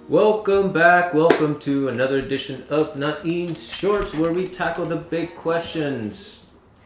Welcome back. Welcome to another edition of Nain's Shorts, where we tackle the big questions.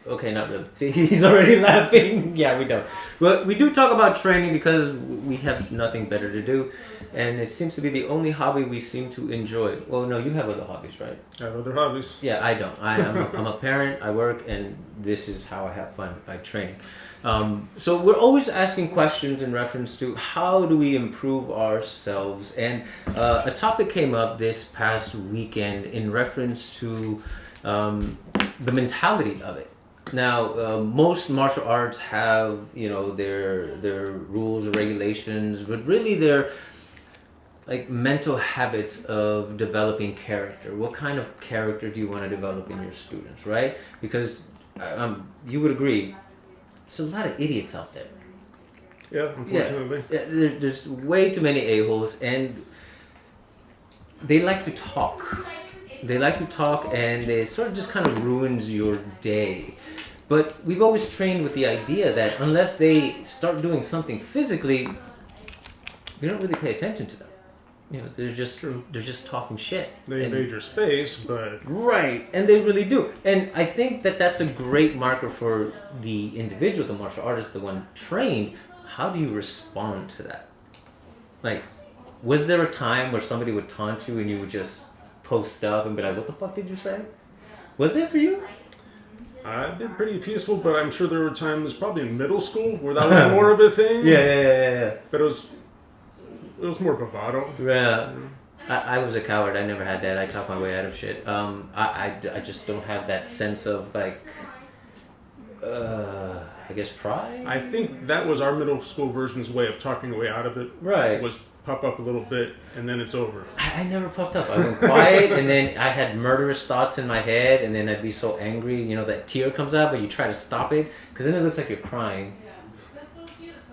Okay, not really. See, he's already laughing. Yeah, we don't. But we do talk about training because we have nothing better to do, and it seems to be the only hobby we seem to enjoy. Well, no, you have other hobbies, right? I have other hobbies. Yeah, I don't. I'm a parent. I work, and this is how I have fun by training. So we're always asking questions in reference to how do we improve ourselves, and a topic came up this past weekend in reference to the mentality of it. Now, most martial arts have their rules or regulations, but really they're like mental habits of developing character. What kind of character do you want to develop in your students, right? Because you would agree, there's a lot of idiots out there. Yeah, unfortunately. Yeah, there's way too many a-holes, and they like to talk. They like to talk, and they sort of just kind of ruins your day. But we've always trained with the idea that unless they start doing something physically, we don't really pay attention to them. You know, they're just talking shit. They invade your space, but right, and they really do. And I think that that's a great marker for the individual, the martial artist, the one trained. How do you respond to that? Like, was there a time where somebody would taunt you and you would just post up and be like, "What the fuck did you say?" Was it for you? I've been pretty peaceful. But I'm sure there were times, probably in middle school, where that was more of a thing. Yeah. But it was more bravado. Yeah. I was a coward. I never had that. I talked my way out of shit. I just don't have that sense of like, I guess pride. I think that was our middle school version's way of talking a way out of it. Right. Was puff up a little bit and then it's over. I never puffed up. I went quiet, and then I had murderous thoughts in my head, and then I'd be so angry. You know, that tear comes out, but you try to stop it because then it looks like you're crying.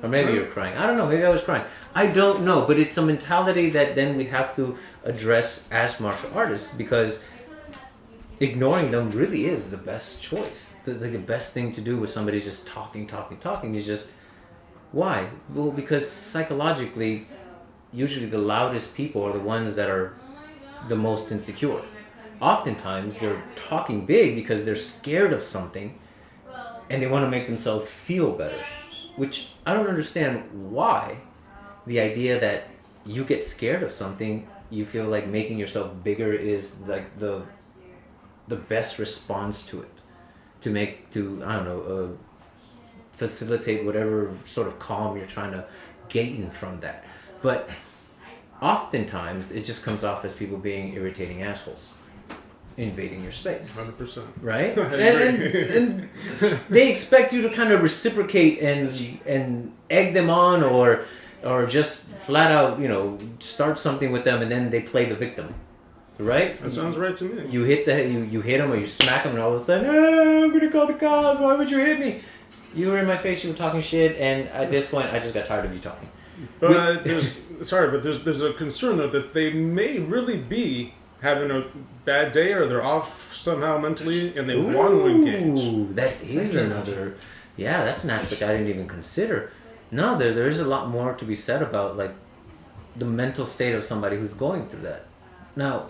Or maybe you're crying. I don't know. Maybe I was crying. I don't know. But it's a mentality that then we have to address as martial artists, because ignoring them really is the best choice. The best thing to do with somebody just talking is just, why? Well, because psychologically, usually the loudest people are the ones that are the most insecure. Oftentimes, they're talking big because they're scared of something and they want to make themselves feel better. Which I don't understand why the idea that you get scared of something, you feel like making yourself bigger is like the best response to it. Facilitate whatever sort of calm you're trying to gain from that. But oftentimes it just comes off as people being irritating assholes, invading your space. 100%. Right? and they expect you to kind of reciprocate and egg them on, or just flat out, start something with them, and then they play the victim. Right? That sounds right to me. You hit them or you smack them, and all of a sudden, I'm gonna call the cops. Why would you hit me? You were in my face. You were talking shit, and at this point, I just got tired of you talking. But there's a concern though that they may really be having a bad day, or they're off somehow mentally, and they want to engage. That is another. Yeah, that's an aspect I didn't even consider. No, there is a lot more to be said about like the mental state of somebody who's going through that. Now,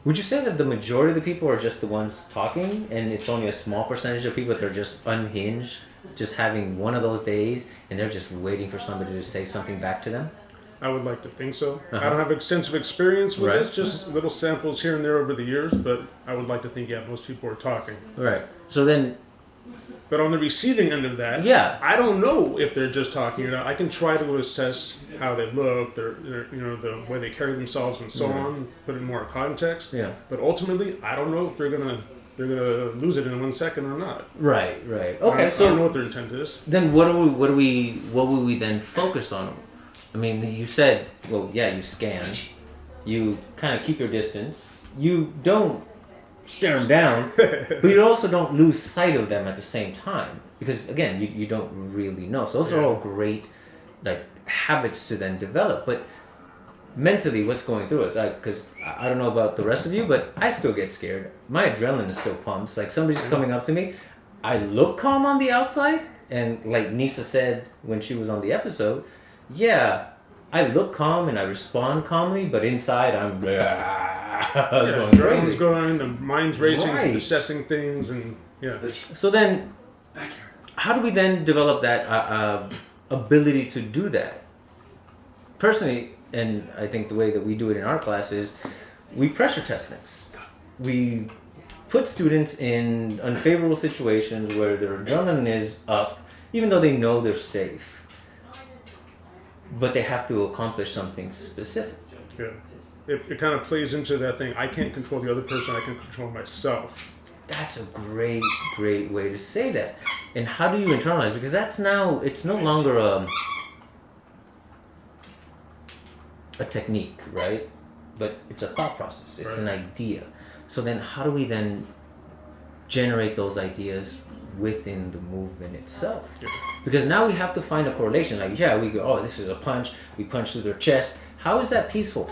would you say that the majority of the people are just the ones talking, and it's only a small percentage of people that are just unhinged, just having one of those days, and they're just waiting for somebody to say something back to them? I would like to think so. I don't have extensive experience with this, just little samples here and there over the years, but I would like to think, most people are talking. Right. So then... But on the receiving end of that, I don't know if they're just talking or not. I can try to assess how they look, their the way they carry themselves and so on, put it in more context. Yeah. But ultimately, I don't know if they're gonna lose it in 1 second or not. Right. Okay. So I don't know what their intent is. Then what will we then focus on? I mean, you said, you scan, you kind of keep your distance, you don't stare them down, but you also don't lose sight of them at the same time, because again, you don't really know. So those are all great like habits to then develop. But mentally, what's going through us? Because I don't know about the rest of you, but I still get scared. My adrenaline is still pumped. Like somebody's coming up to me, I look calm on the outside, and like Nisa said when she was on the episode, I look calm and I respond calmly, but inside I'm going crazy. Going, the mind's racing, assessing things, and So then, how do we then develop that ability to do that? Personally, and I think the way that we do it in our class is we pressure test things. We put students in unfavorable situations where their adrenaline is up, even though they know they're safe. But they have to accomplish something specific. Yeah. It kind of plays into that thing. I can't control the other person. I can control myself. That's a great way to say that. And how do you internalize? Because that's now, it's no longer a technique, right? But it's a thought process. It's an idea. So then how do we then generate those ideas within the movement itself? Because now we have to find a correlation. Like, we go, oh, this is a punch. We punch through their chest. How is that peaceful?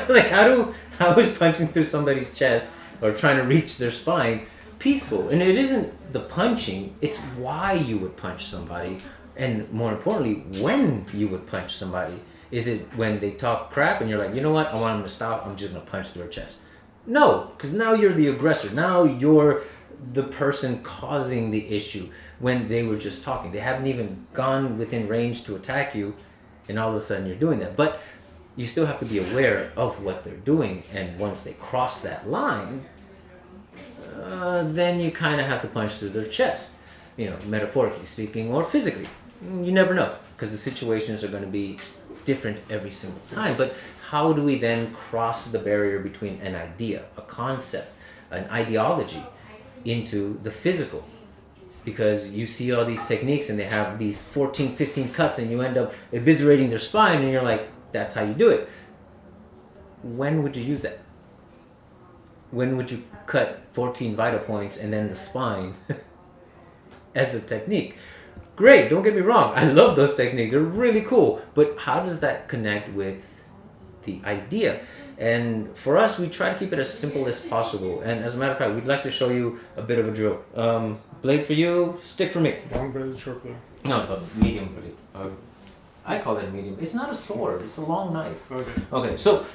Like, how is punching through somebody's chest or trying to reach their spine peaceful? And it isn't the punching, it's why you would punch somebody, and more importantly, when you would punch somebody. Is it when they talk crap and you're like, you know what, I want them to stop, I'm just going to punch through their chest? No, because now you're the aggressor. Now you're the person causing the issue when they were just talking. They haven't even gone within range to attack you, and all of a sudden you're doing that. But you still have to be aware of what they're doing, and once they cross that line, then you kind of have to punch through their chest, metaphorically speaking or physically. You never know, because the situations are going to be different every single time. But how do we then cross the barrier between an idea, a concept, an ideology into the physical? Because you see all these techniques and they have these 14, 15 cuts and you end up eviscerating their spine and you're like, that's how you do it. When would you use that? When would you cut 14 vital points and then the spine as a technique? Great, don't get me wrong. I love those techniques. They're really cool. But how does that connect with the idea? And for us, we try to keep it as simple as possible. And as a matter of fact, we'd like to show you a bit of a drill. Blade for you, stick for me. Long blade, short blade. No, medium blade. I call it a medium. It's not a sword. It's a long knife. Okay. So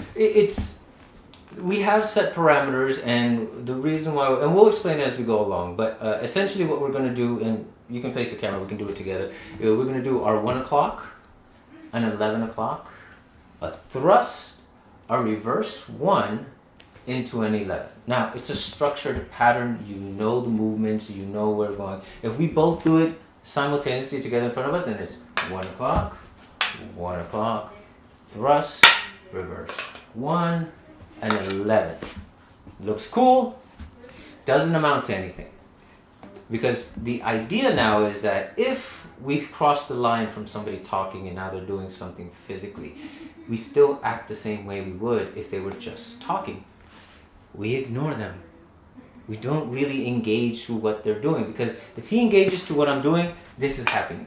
we have set parameters, and the reason why, and we'll explain it as we go along. But essentially, what we're going to do, and you can face the camera. We can do it together. We're going to do our 1 o'clock, an 11 o'clock, a thrust, a reverse 1 into an 11. Now it's a structured pattern. You know the movements. You know where we're going. If we both do it simultaneously together in front of us, then it's 1 o'clock. 1 o'clock, thrust, reverse 1, and 11. Looks cool, doesn't amount to anything. Because the idea now is that if we've crossed the line from somebody talking and now they're doing something physically, we still act the same way we would if they were just talking. We ignore them. We don't really engage to what they're doing, because if he engages to what I'm doing, this is happening.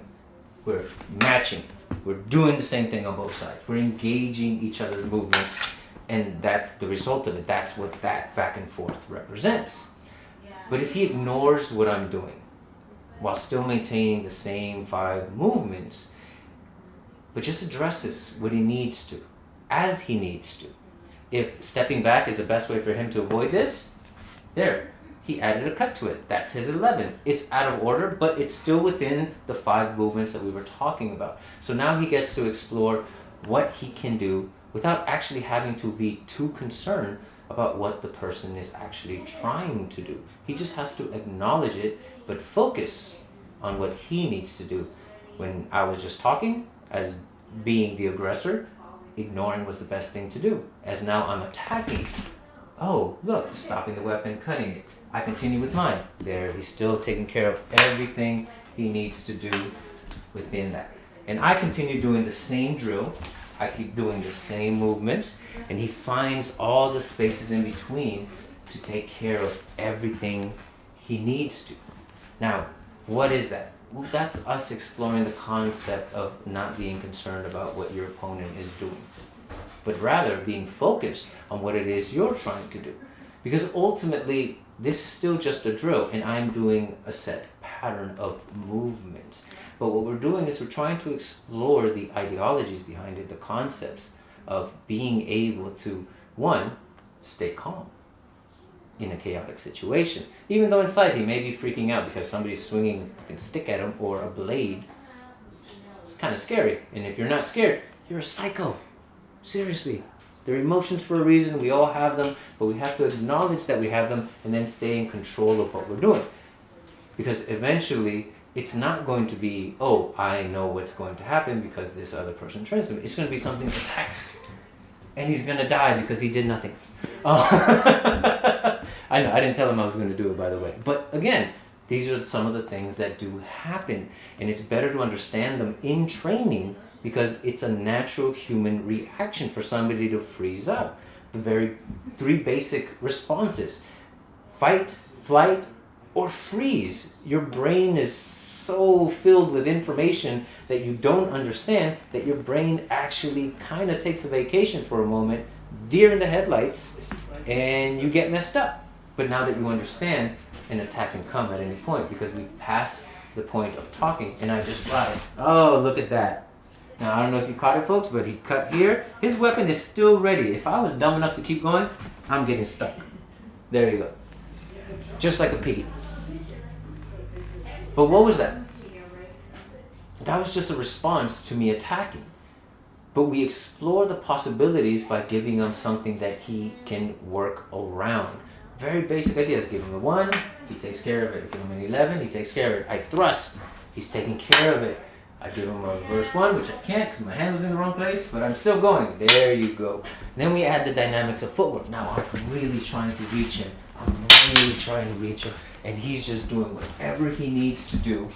We're matching. We're doing the same thing on both sides. We're engaging each other's movements, and that's the result of it. That's what that back and forth represents. But if he ignores what I'm doing while still maintaining the same 5 movements, but just addresses what he needs to, as he needs to. If stepping back is the best way for him to avoid this, there, he added a cut to it. That's his 11. It's out of order, but it's still within the 5 movements that we were talking about. So now he gets to explore what he can do without actually having to be too concerned about what the person is actually trying to do. He just has to acknowledge it, but focus on what he needs to do. When I was just talking, as being the aggressor, ignoring was the best thing to do. As now I'm attacking, oh, look, stopping the weapon, cutting it. I continue with mine. There, he's still taking care of everything he needs to do within that. And I continue doing the same drill. I keep doing the same movements, and he finds all the spaces in between to take care of everything he needs to. Now, what is that? Well, that's us exploring the concept of not being concerned about what your opponent is doing, but rather being focused on what it is you're trying to do. Because ultimately, this is still just a drill, and I'm doing a set pattern of movements. But what we're doing is we're trying to explore the ideologies behind it, the concepts of being able to, one, stay calm in a chaotic situation. Even though inside he may be freaking out because somebody's swinging a stick at him or a blade. It's kind of scary. And if you're not scared, you're a psycho. Seriously. They're emotions for a reason. We all have them. But we have to acknowledge that we have them and then stay in control of what we're doing. Because eventually, it's not going to be, oh, I know what's going to happen because this other person trains him. It's going to be something attacks. And he's going to die because he did nothing. I know, I didn't tell him I was going to do it, by the way. But again, these are some of the things that do happen. And it's better to understand them in training because it's a natural human reaction for somebody to freeze up. The three basic responses: fight, flight, or freeze. Your brain is so filled with information that you don't understand that your brain actually kind of takes a vacation for a moment, deer in the headlights, and you get messed up. But now that you understand, an attack can come at any point because we passed the point of talking, and I just lied. Oh, look at that. Now, I don't know if you caught it, folks, but he cut here. His weapon is still ready. If I was dumb enough to keep going, I'm getting stuck. There you go. Just like a piggy. But what was that? That was just a response to me attacking. But we explore the possibilities by giving him something that he can work around. Very basic ideas. Give him a 1, he takes care of it. Give him an 11, he takes care of it. I thrust, he's taking care of it. I give him a reverse 1, which I can't because my hand was in the wrong place, but I'm still going. There you go. Then we add the dynamics of footwork. Now I'm really trying to reach him. And he's just doing whatever he needs to do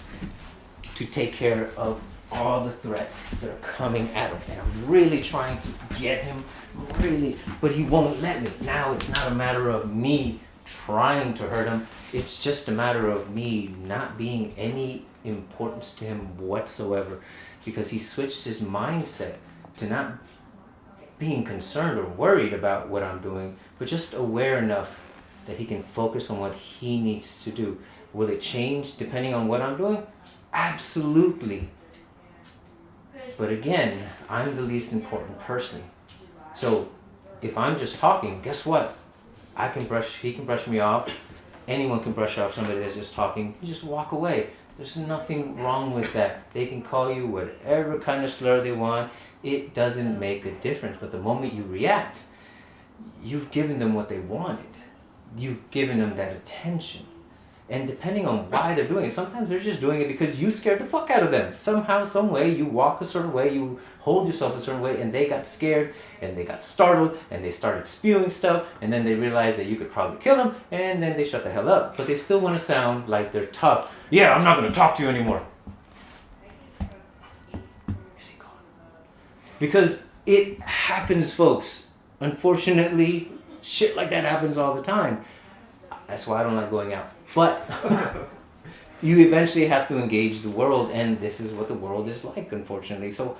to take care of all the threats that are coming at him. And I'm really trying to get him, but he won't let me. Now it's not a matter of me trying to hurt him. It's just a matter of me not being any importance to him whatsoever, because he switched his mindset to not being concerned or worried about what I'm doing, but just aware enough that he can focus on what he needs to do. Will it change depending on what I'm doing? Absolutely. But again, I'm the least important person. So if I'm just talking, guess what? He can brush me off. Anyone can brush off somebody that's just talking. You just walk away. There's nothing wrong with that. They can call you whatever kind of slur they want. It doesn't make a difference. But the moment you react, you've given them what they wanted. You've given them that attention. And depending on why they're doing it, sometimes they're just doing it because you scared the fuck out of them. Somehow, some way, you walk a certain way, you hold yourself a certain way, and they got scared, and they got startled, and they started spewing stuff, and then they realized that you could probably kill them, and then they shut the hell up. But they still want to sound like they're tough. Yeah, I'm not going to talk to you anymore. Where's he gone? Because it happens, folks. Unfortunately, shit like that happens all the time. That's why I don't like going out. But you eventually have to engage the world, and this is what the world is like, unfortunately. So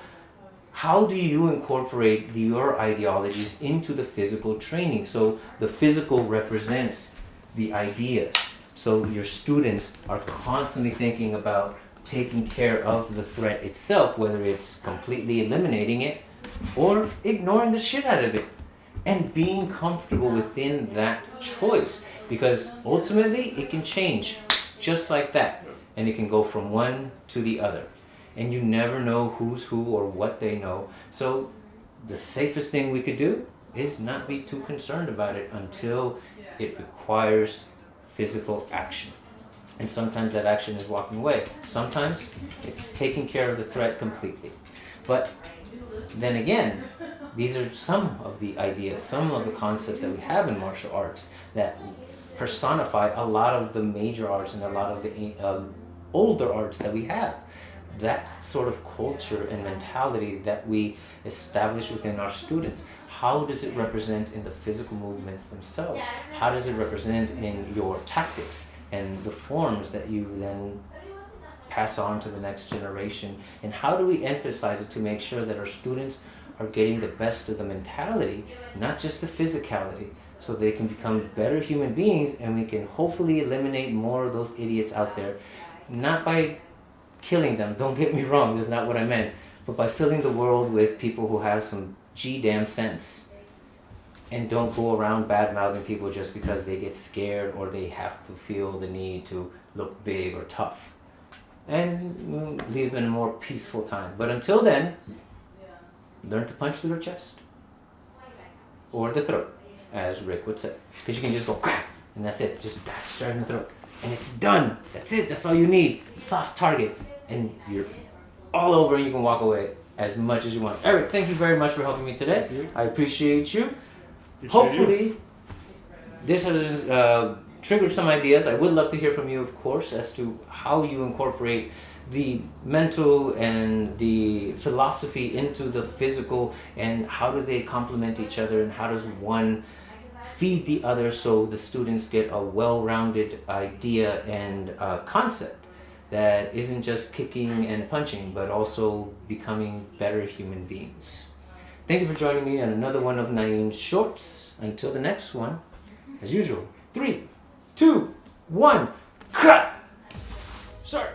how do you incorporate your ideologies into the physical training? So the physical represents the ideas. So your students are constantly thinking about taking care of the threat itself, whether it's completely eliminating it or ignoring the shit out of it, and being comfortable within that choice. Because ultimately, it can change just like that. And it can go from one to the other. And you never know who's who or what they know. So the safest thing we could do is not be too concerned about it until it requires physical action. And sometimes that action is walking away. Sometimes it's taking care of the threat completely. But then again, these are some of the ideas, some of the concepts that we have in martial arts that personify a lot of the major arts and a lot of the older arts that we have. That sort of culture and mentality that we establish within our students. How does it represent in the physical movements themselves? How does it represent in your tactics and the forms that you then pass on to the next generation? And how do we emphasize it to make sure that our students are getting the best of the mentality, not just the physicality? so they can become better human beings, and we can hopefully eliminate more of those idiots out there. Not by killing them, don't get me wrong, that's not what I meant, but by filling the world with people who have some damn sense and don't go around bad-mouthing people just because they get scared or they have to feel the need to look big or tough. And live in a more peaceful time. But until then, learn to punch through the chest or the throat, as Rick would say. Because you can just go crack, and that's it. Just straight in the throat. And it's done. That's it. That's all you need. Soft target. And you're all over, and you can walk away as much as you want. Eric, thank you very much for helping me today. I appreciate you. Hopefully, this has triggered some ideas. I would love to hear from you, of course, as to how you incorporate the mental and the philosophy into the physical, and how do they complement each other, and how does one feed the other so the students get a well-rounded idea and concept that isn't just kicking and punching, but also becoming better human beings. Thank you for joining me on another one of Nain's Shorts. Until the next one, as usual, 3, 2, 1, cut! Sir.